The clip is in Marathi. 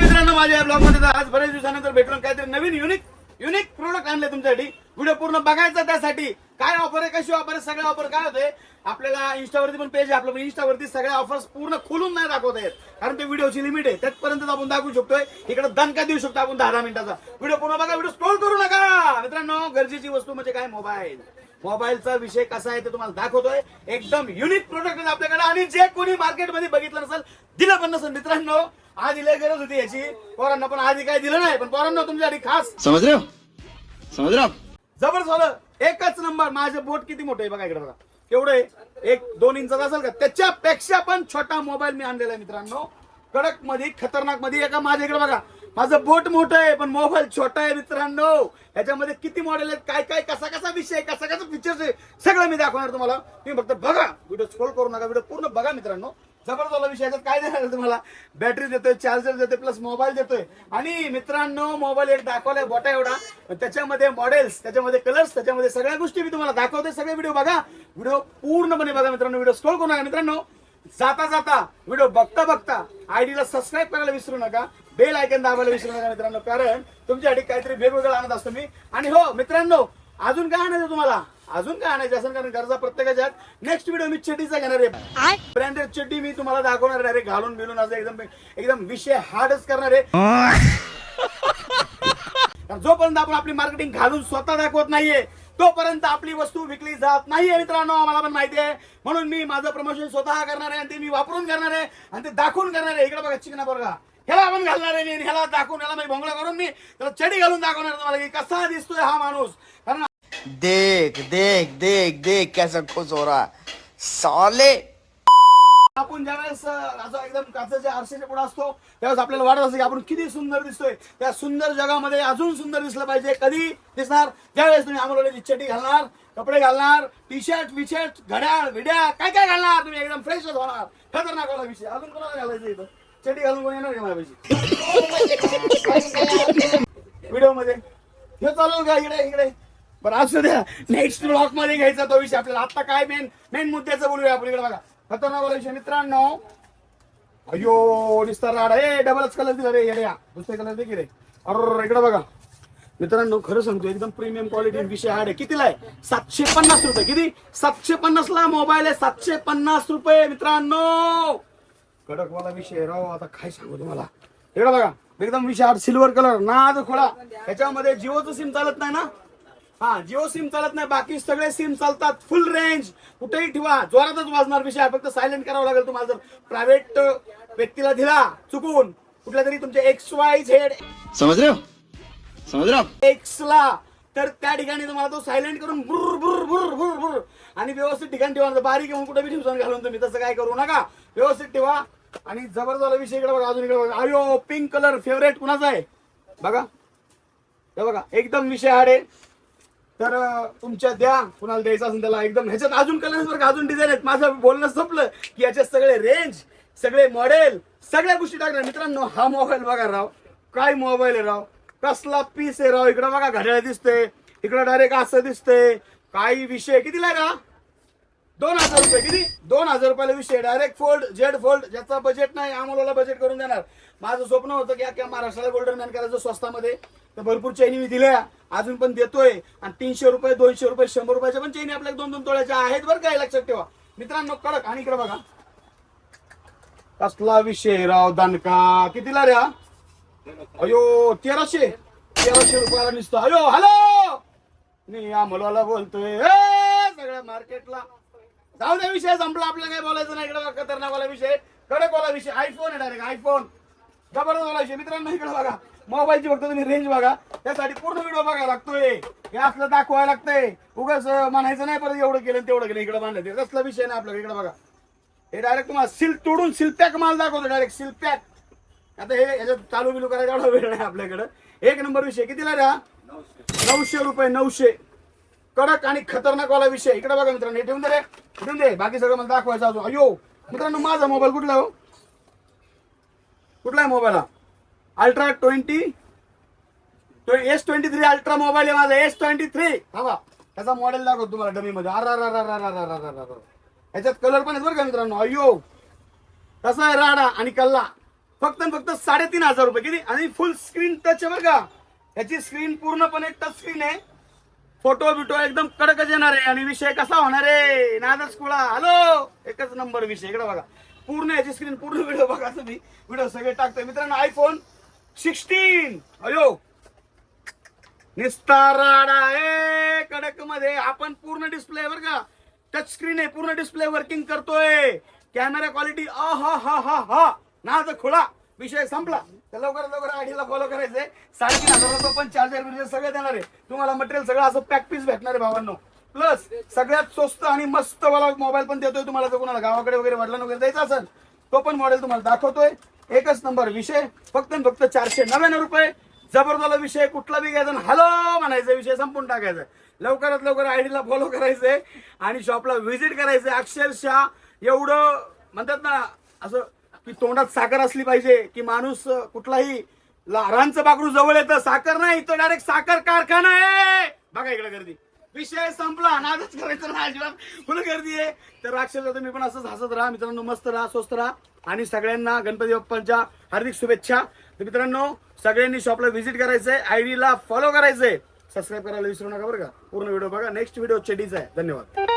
मित्रांनो, माझ्या ब्लॉग मध्ये आज बरेच दिवसानंतर भेटून काहीतरी नवीन युनिक प्रोडक्ट आणले तुमच्यासाठी. व्हिडिओ पूर्ण बघायचा, त्यासाठी काय ऑफर आहे, कशी ऑफर आहे, सगळे ऑफर काय होते आपल्याला इंस्टावरती पण पेज आहे आपलं, इंस्टावरती सगळ्या ऑफर्स पूर्ण खोलून नाही दाखवता येत, कारण ते व्हिडिओची लिमिट आहे. त्यापर्यंत आपण दाखवू शकतोय. इकडे दणका देऊ शकतो आपण 10 मिनिटाचा. व्हिडिओ पूर्ण बघा, व्हिडिओ स्क्रोल करू नका. मित्रांनो, गरजेची वस्तू म्हणजे काय, मोबाईलचा विषय कसा आहे ते तुम्हाला दाखवतोय. एकदम युनिक प्रोडक्ट आहे आपल्याकडे, आणि जे कोणी मार्केटमध्ये बघितलं नसेल, दिलं पण नसेल. मित्रांनो, आधी लय गरज होती याची पोरांना, पण आधी काय दिलं नाही, पण पोरांना तुमच्यासाठी खास. समज रे जबर झालं. एकच नंबर. माझे बोट किती मोठे आहे बघा, इकडे बघा केवढं आहे, 1-2 इंचाचा असेल का, त्याच्यापेक्षा पण छोटा मोबाईल मी आणलेला आहे मित्रांनो. कडक मध्ये, खतरनाक मध्ये. एका माझ्या इकडे बघा, माझं बोट मोठं आहे पण मोबाईल छोटा आहे मित्रांनो. याच्यामध्ये किती मॉडेल आहेत, काय काय, कसा विषय, कसा फीचर्स आहे, सगळं मी दाखवणार तुम्हाला. तुम्ही फक्त बघा, व्हिडिओ स्क्रोल करू नका, व्हिडिओ पूर्ण बघा मित्रांनो. जबरदस्त विषय. काय देणार तुम्हाला, बॅटरी देतोय, चार्जर देतोय, प्लस मोबाईल देतोय. आणि मित्रांनो, मोबाईल एक दाखवलाय बोटा एवढा, त्याच्यामध्ये मॉडेल्स, त्याच्यामध्ये कलर्स, त्याच्यामध्ये सगळ्या गोष्टी मी तुम्हाला दाखवते. सगळे व्हिडिओ बघा, व्हिडिओ पूर्णपणे बघा मित्रांनो. व्हिडिओ स्क्रोल करू नका मित्रांनो. जाता व्हिडिओ बघता आयडीला सबस्क्राईब करायला विसरू नका, बेल आयकॉन दाबायला विसरू नका मित्रांनो, कारण तुमच्यासाठी काहीतरी वेगवेगळं आणत असतो मी. आणि हो मित्रांनो, अजून काय आणायचं तुम्हाला, अजून काय आणायचं असेल, कारण गरजा प्रत्येकाच्या. नेक्स्ट व्हिडिओ मी चड्डीचा घेणार आहे. ब्रँडेड चड्डी मी तुम्हाला दाखवणार आहे, घालून बिलून असं एकदम विषय हार्डच करणार आहे. जोपर्यंत आपण आपली मार्केटिंग घालून स्वतः दाखवत नाहीये, तोपर्यंत आपली वस्तू विकली जात नाहीये मित्रांनो. मला पण माहिती आहे, म्हणून मी माझं प्रमोशन स्वतः करणार आहे, आणि ते मी वापरून करणार आहे, आणि ते दाखवून करणार आहे. इकडे बघा चिकना बघा, ह्याला आपण घालणार आहे, ह्याला दाखवून, ह्याला मी भोंगला करून मी त्याला चडी घालून दाखवणार तुम्हाला की कसा दिसतोय हा माणूस. कारण देख कैसा खुश हो रहा साले. आपण ज्यावेळेस असं एकदम काचेच्या आरशाच्या पुढे असतो, त्यावेळेस आपल्याला वाटत असतं की आपण किती सुंदर दिसतोय. त्या सुंदर जगामध्ये अजून सुंदर दिसलं पाहिजे. कधी दिसणार, ज्यावेळेस तुम्ही आम्हाला चड्डी घालणार, कपडे घालणार, टी शर्ट, घड्याळ विड्या, काय काय घालणार, तुम्ही एकदम फ्रेशच होणार. खतरनाक वाला विषय. अजून कोणाला घालायचं इथं, चड्डी घालून कोणी येणार का माझ्यापाशी व्हिडिओ मध्ये? हे चालू का इकडे बरं, असू द्या. नेक्स्ट ब्लॉक मध्ये घ्यायचा तो विषय आपल्याला. आता काय मेन मुद्द्याचं बोलूया आपण. इकडे बघा, खतरनाक वाला विषय मित्रांनो. अयो निस्तार राडा, डबलच कलर दिला रे येड्या, दुसरे कलर दे की रे. अरे इकडे बघा मित्रांनो, खरं सांगतो एकदम प्रीमियम क्वालिटी विषय हार्ड आहे. कितीला आहे? 750 रुपये. किती? 750 ला मोबाईल आहे. 750 रुपये मित्रांनो. कडक वाला विषय राव. आता काय सांगू तुम्हाला. इकडे बघा एकदम विषय हार्ड, सिल्वर कलर, नाद खोळा. त्याच्यामध्ये जिओचं सिम चालत नाही ना. हा, जिओ सिम चालत नाही, बाकी सगळे सिम चालतात. फुल रेंज, कुठेही ठेवा, जोरातच वाजणार विषय. फक्त सायलेंट करावं लागेल तुम्हाला. जर प्रायव्हेट व्यक्तीला दिला चुकून कुठल्या तरी तुमच्या XYZ समझ रहे हो एक्स ला, तर त्या ठिकाणी तुम्हाला तो सायलेंट करून बुर बुर बुर बुर बुर आणि व्यवस्थित ठिकाणी ठेवा. बारीक येऊन कुठे बी ठेवून घालून तुम्ही तसं काय करू नका, व्यवस्थित ठेवा. आणि जबरदस्त विषय इकडे बघा, अजून इकडे बघा. अयो पिंक कलर फेवरेट कुणाचा आहे बघा, हे बघा एकदम विषय हार्ड आहे. तर तुमच्या द्या, कुणाला द्यायचं असेल त्याला. एकदम ह्याच्यात अजून कलर्स बरं, अजून डिझाईन आहेत. माझं बोलणं संपलं की याच्यात सगळे रेंज, सगळे मॉडेल, सगळ्या गोष्टी टाकणार मित्रांनो. हा मोबाईल बघा राव, काय मोबाईल आहे राव, कसला पीस आहे राव. इकडे बघा घड्याळ दिसते, इकडे डायरेक्ट असं दिसतंय. काही विषय कितीला आहे का? 2000 रुपये. किती? 2000 रुपयाला विषय. Direct fold, Z fold. ज्याचा बजेट नाही आम्हाला बजेट करून देणार. माझं स्वप्न होतं की अख्ख्या महाराष्ट्राला गोल्डन मॅन करायचं स्वस्तामध्ये. तर भरपूर चैनी मी दिल्या, अजून पण देतोय. आणि 300 रुपये, 200 रुपये, 100 रुपयाच्या पण चैनी आपल्याला 2-2 तोळ्याच्या आहेत बरं, काय लक्षात ठेवा मित्रांनो. कडक. आणि इकडे बघा कसला विषय राव, दणका. कितीला रे? अयो 1300 रुपयाला निसतो. अयो हॅलो, मी अमोलवाला बोलतोय सगळ्या मार्केटला. जाऊ द्या, विषय संपला, आपल्याला काय बोलायचं नाही. इकडे खतरनाक वाला विषय, कडक वाला विषय. आयफोन आहे, डायरेक्ट आयफोन. जबरदस्त वाला विषय मित्रांनो. इकडे बघा मोबाईलची फक्त तुम्ही रेंज बघा, त्यासाठी पूर्ण व्हिडिओ बघायला लागतोय. हे असलं दाखवायला लागतंय, उगाच म्हणायचं नाही परत एवढं केलं तेवढं केलं. इकडे बांधायचं कसला विषय नाही आपल्याला. इकडे बघा, हे डायरेक्ट तुम्हाला सिल्क तोडून सिल्पॅक माल दाखवतो, डायरेक्ट सिल्पॅक. आता हे याच्यात चालू बिलू करायचा एवढा वेळ नाही आपल्याकडे. एक नंबर विषय. कितीला द्या? 900 रुपये. 900. कडक आणि खतरनाक वाला विषय. इकडे बघा मित्रांनो, हे ठेवून दे रे, ठेवून दे. बाकी सगळं मला दाखवायचं अजून. अयो मित्रांनो, माझा मोबाईल कुठला हो, कुठला आहे मोबाईल हा? अल्ट्रा S23 अल्ट्रा मोबाईल आहे माझा. S23. हा बा, त्याचा मॉडेल दाखवतो तुम्हाला डमी मध्ये. ह्याच्यात कलर पण आहेत बरं का मित्रांनो. अयो कसा आहे राडा आणि कल्ला. फक्त आणि फक्त 3,500 रुपये. किती? आणि फुल स्क्रीन टच आहे बरं का. याची स्क्रीन पूर्णपणे टच स्क्रीन आहे. फोटो बिटो एकदम कडकच येणार आहे. आणि विषय कसा होणार आहे? नादच कुळा. हॅलो, एकच नंबर विषय. इकडे बघा, पूर्ण याची स्क्रीन, पूर्ण व्हिडिओ बघा तुम्ही. व्हिडिओ सगळे टाकतोय मित्रांनो. आयफोन 16 अयो निस्ताराडा आहे कडक मध्ये. आपण पूर्ण डिस्प्ले बरं का, टच स्क्रीन आहे, पूर्ण डिस्प्ले वर्किंग करतोय. कॅमेरा क्वालिटी हा हा हा हा नाद खुळा. विषय संपला. तर लवकरात लवकर आयडीला फॉलो करायचंय. 3,500 रुपये पण चार्जर बिर्जर सगळं देणार आहे तुम्हाला. मटेरियल सगळं असं पॅक पीस भेटणार आहे भावांनो. प्लस सगळ्यात स्वस्त आणि मस्त वाला मोबाईल पण देतोय तुम्हाला. जर कोणाला गावाकडे वगैरे वडिलांना वगैरे द्यायचा असेल तो पण मॉडेल तुम्हाला दाखवतोय. एकच नंबर विषय. फक्त आणि फक्त 499 रुपये. जबरदस्त विषय. कुठला बी घ्यायचा, हॅलो म्हणायचा, विषय संपून टाकायचा. लवकरात लवकर आयडीला फॉलो करायचंय आणि शॉपला व्हिजिट करायचंय. अक्षरशः एवढं म्हणतात ना असं की तोंडात साखर असली पाहिजे की माणूस कुठलाही रांचं बाकरू जवळ येतं. साखर नाही तर डायरेक्ट साखर कारखाना आहे. बघा इकडे गर्दी. विषय संपला. नादच करायचं ना अजिबात. फुल गर्दी आहे. तर राक्षस तुम्ही पण असंच हसत राहा मित्रांनो. मस्त राहा, स्वस्त राहा आणि सगळ्यांना गणपती बाप्पांच्या हार्दिक शुभेच्छा. तर मित्रांनो सगळ्यांनी शॉपला व्हिजिट करायचंय, आयडीला फॉलो करायचंय, सबस्क्राईब करायला विसरू नका बरं का. पूर्ण व्हिडिओ बघा. नेक्स्ट व्हिडिओ चेडीचा आहे. धन्यवाद.